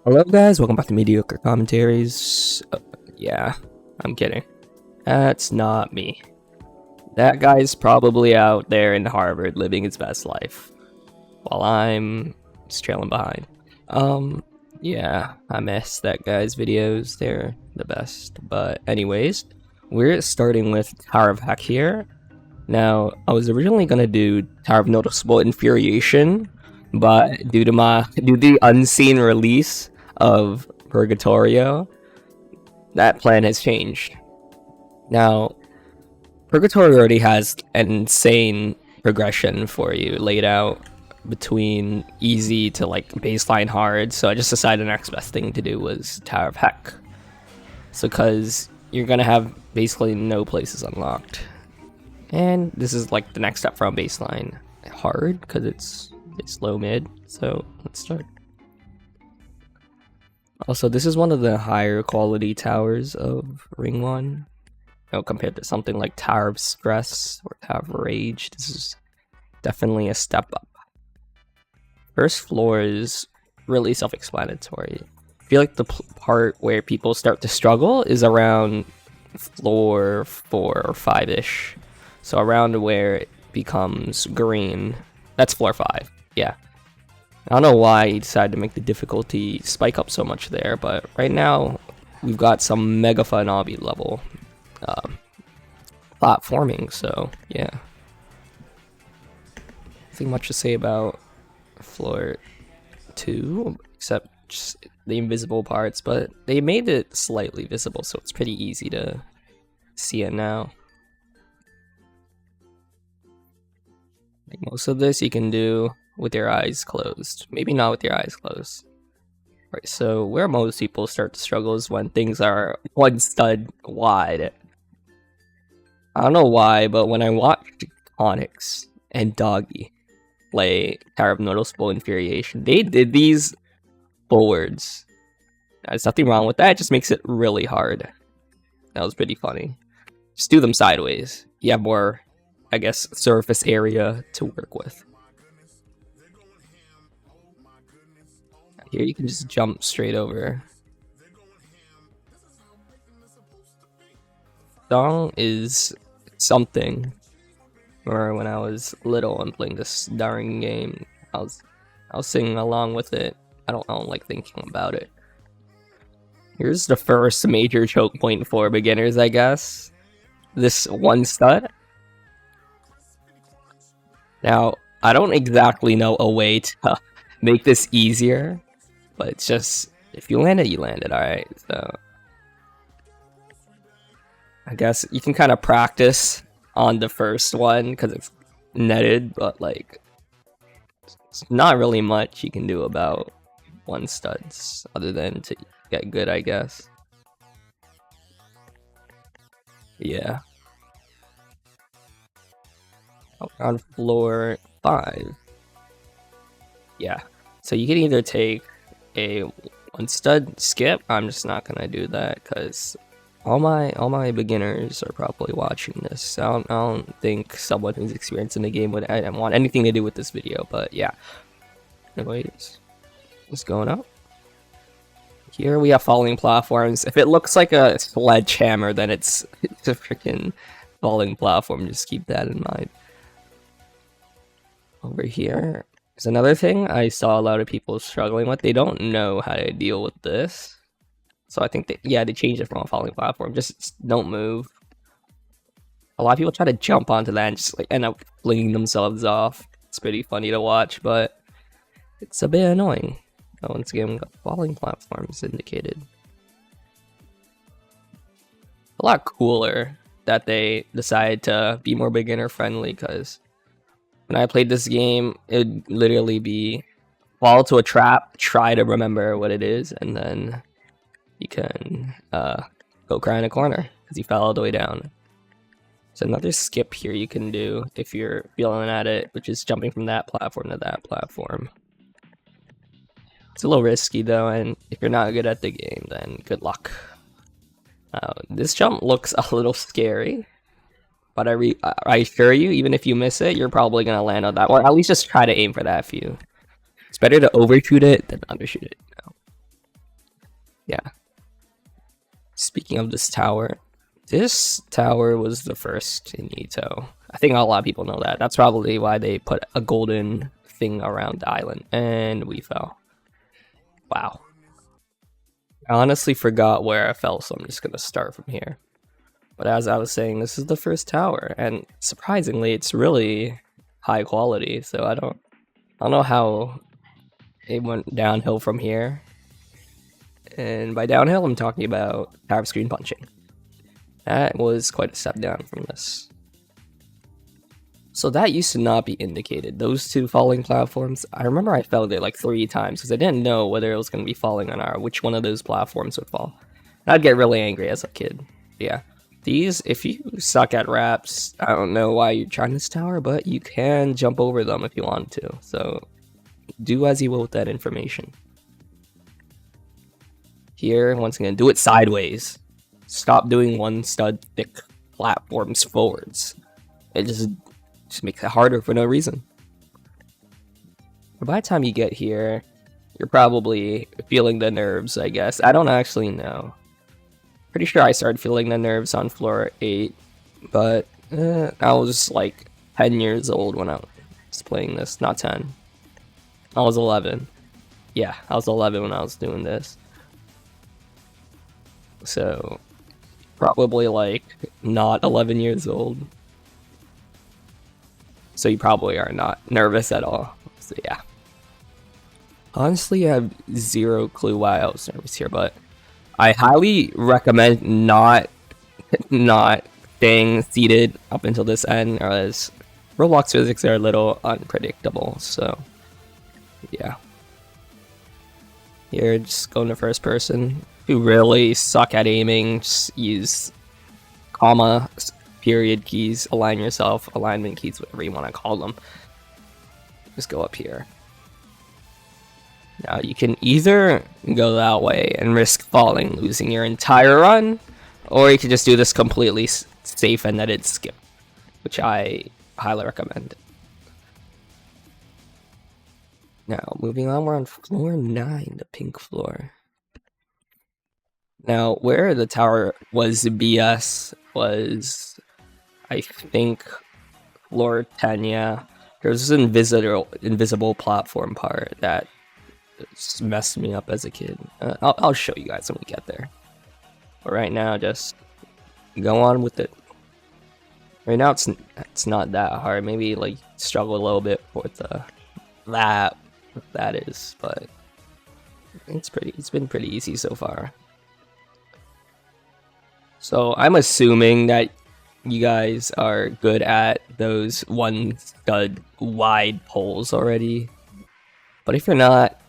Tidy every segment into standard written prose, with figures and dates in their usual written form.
Hello guys, welcome back to Mediocre Commentaries. Yeah, I'm kidding. That's not me. That guy's probably out there in Harvard living his best life, while I'm just trailing behind. Yeah, I miss that guy's videos. They're the best. But anyways, we're starting with Tower of Hecc here. Now, I was originally gonna do Tower of Noticeable Infuriation, but due to the unseen release of Purgatorio, that plan has changed. Now, Purgatorio already has an insane progression for you laid out between easy to like baseline hard, so I just decided the next best thing to do was Tower of Hecc. So because you're gonna have basically no places unlocked. And this is like the next step from baseline hard because it's low mid. So let's start. Also, this is one of the higher quality towers of Ring 1. Compared to something like Tower of Stress or Tower of Rage, this is definitely a step up. First floor is really self-explanatory. I feel like the part where people start to struggle is around floor 4 or 5-ish. So around where it becomes green. That's floor 5, yeah. I don't know why he decided to make the difficulty spike up so much there, but right now we've got some mega fun obby level platforming, so yeah. Nothing much to say about floor 2, except just the invisible parts, but they made it slightly visible, so it's pretty easy to see it now. Like most of this you can do with your eyes closed. Maybe not with your eyes closed. Right, so where most people start to struggle is when things are one stud wide. I don't know why, but when I watched Onyx and Doggy play Tower of Noticeable Infuriation, they did these forwards. There's nothing wrong with that, it just makes it really hard. That was pretty funny. Just do them sideways. You have more, I guess, surface area to work with. Here you can just jump straight over. Song is something. Remember when I was little and playing this darn game, I was singing along with it. I don't like thinking about it. Here's the first major choke point for beginners, I guess. This one stud. Now, I don't exactly know a way to make this easier, but it's just, if you land it, you land it, alright? So, I guess you can kind of practice on the first one because it's netted, but like, it's not really much you can do about one studs other than to get good, I guess. Yeah. On floor 5. Yeah. So you can either take a one stud skip. I'm just not gonna do that because all my beginners are probably watching this. I don't think someone who's experienced in the game would want anything to do with this video. But yeah. Anyways, what's going up? Here we have falling platforms. If it looks like a sledgehammer, then it's a freaking falling platform. Just keep that in mind. Over here is another thing I saw a lot of people struggling with. They don't know how to deal with this. So I think that, yeah, they changed it from a falling platform. Just don't move. A lot of people try to jump onto that and just like end up flinging themselves off. It's pretty funny to watch, but it's a bit annoying. Once again, we've got falling platforms indicated. A lot cooler that they decided to be more beginner friendly, because when I played this game, it'd literally be fall to a trap, try to remember what it is, and then you can go cry in a corner because you fell all the way down. So another skip here you can do if you're feeling at it, which is jumping from that platform to that platform. It's a little risky though, and if you're not good at the game, then good luck. This jump looks a little scary, but I assure you, even if you miss it, you're probably gonna land on that, or at least just try to aim for that view. It's better to overshoot it than undershoot it. Yeah. Speaking of this tower was the first in Ito. I think a lot of people know that. That's probably why they put a golden thing around the island. And we fell. Wow. I honestly forgot where I fell, so I'm just gonna start from here. But as I was saying, this is the first tower, and surprisingly, it's really high quality. So I don't know how it went downhill from here. And by downhill, I'm talking about tower screen punching. That was quite a step down from this. So that used to not be indicated. Those two falling platforms, I remember I fell there like 3 times because I didn't know whether it was going to be falling on which one of those platforms would fall. And I'd get really angry as a kid. Yeah. These, if you suck at wraps, I don't know why you're trying this tower, but you can jump over them if you want to. So do as you will with that information. Here, once again, do it sideways. Stop doing one stud thick platforms forwards. It just makes it harder for no reason. But by the time you get here, you're probably feeling the nerves, I guess. I don't actually know. Pretty sure I started feeling the nerves on floor 8, but I was like 10 years old when I was playing this. Not 10. I was 11. Yeah, I was 11 when I was doing this. So, probably like not 11 years old. So you probably are not nervous at all. So yeah. Honestly, I have zero clue why I was nervous here, but I highly recommend not staying seated up until this end, as Roblox physics are a little unpredictable. So yeah. Here, just go into first person. If you really suck at aiming, just use comma, period keys, align yourself, alignment keys, whatever you want to call them. Just go up here. Now you can either go that way and risk falling, losing your entire run, or you can just do this completely safe and netted skip, which I highly recommend. Now, moving on, we're on floor 9, the pink floor. Now, where the tower was BS was, I think, floor 10, yeah. There's this invisible platform part that just messed me up as a kid. I'll show you guys when we get there. But right now, just go on with it. Right now, it's not that hard. Maybe like struggle a little bit with that is, but it's been pretty easy so far. So I'm assuming that you guys are good at those one stud wide poles already. But if you're not,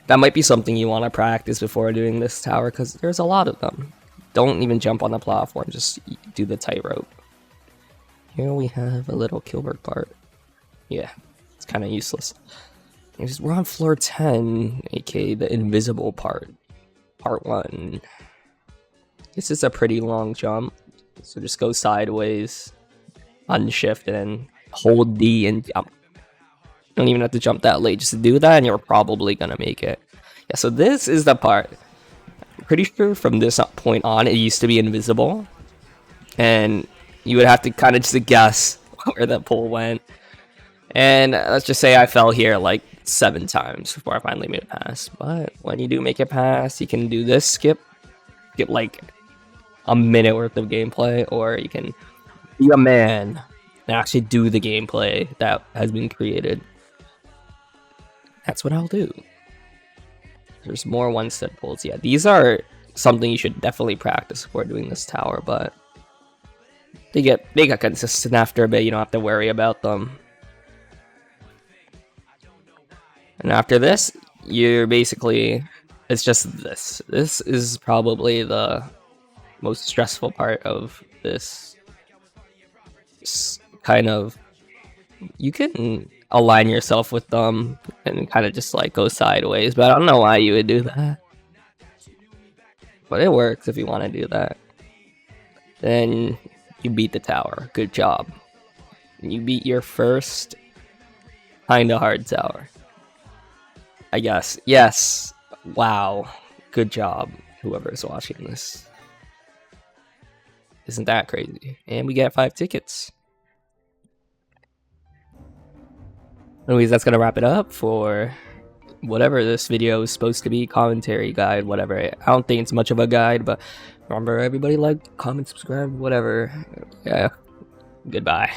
that might be something you want to practice before doing this tower, because there's a lot of them. Don't even jump on the platform, just do the tightrope. Here we have a little Kilbert part. Yeah, it's kind of useless. We're on floor 10, aka the invisible part. Part 1. This is a pretty long jump, so just go sideways, unshift, and then hold D and jump. You don't even have to jump that late, just do that and you're probably gonna make it. Yeah, so this is the part. I'm pretty sure from this point on, it used to be invisible, and you would have to kind of just guess where that pole went. And let's just say I fell here like 7 times before I finally made it past. But when you do make it past, you can do this skip, get like a minute worth of gameplay, or you can be a man and actually do the gameplay that has been created. That's what I'll do. There's more one-step pulls. Yeah, these are something you should definitely practice before doing this tower, but they get consistent after a bit. You don't have to worry about them. And after this, you're basically, it's just this. This is probably the most stressful part of this kind of. You can align yourself with them and kind of just like go sideways, but I don't know why you would do that. But it works if you want to do that. Then you beat the tower. Good job. You beat your first kind of hard tower, I guess. Yes. Wow. Good job, whoever's watching this. Isn't that crazy? And we get 5 tickets. Anyways, that's gonna wrap it up for whatever this video is supposed to be. Commentary guide, whatever. I don't think it's much of a guide, but remember, everybody like, comment, subscribe, whatever. Yeah. Goodbye.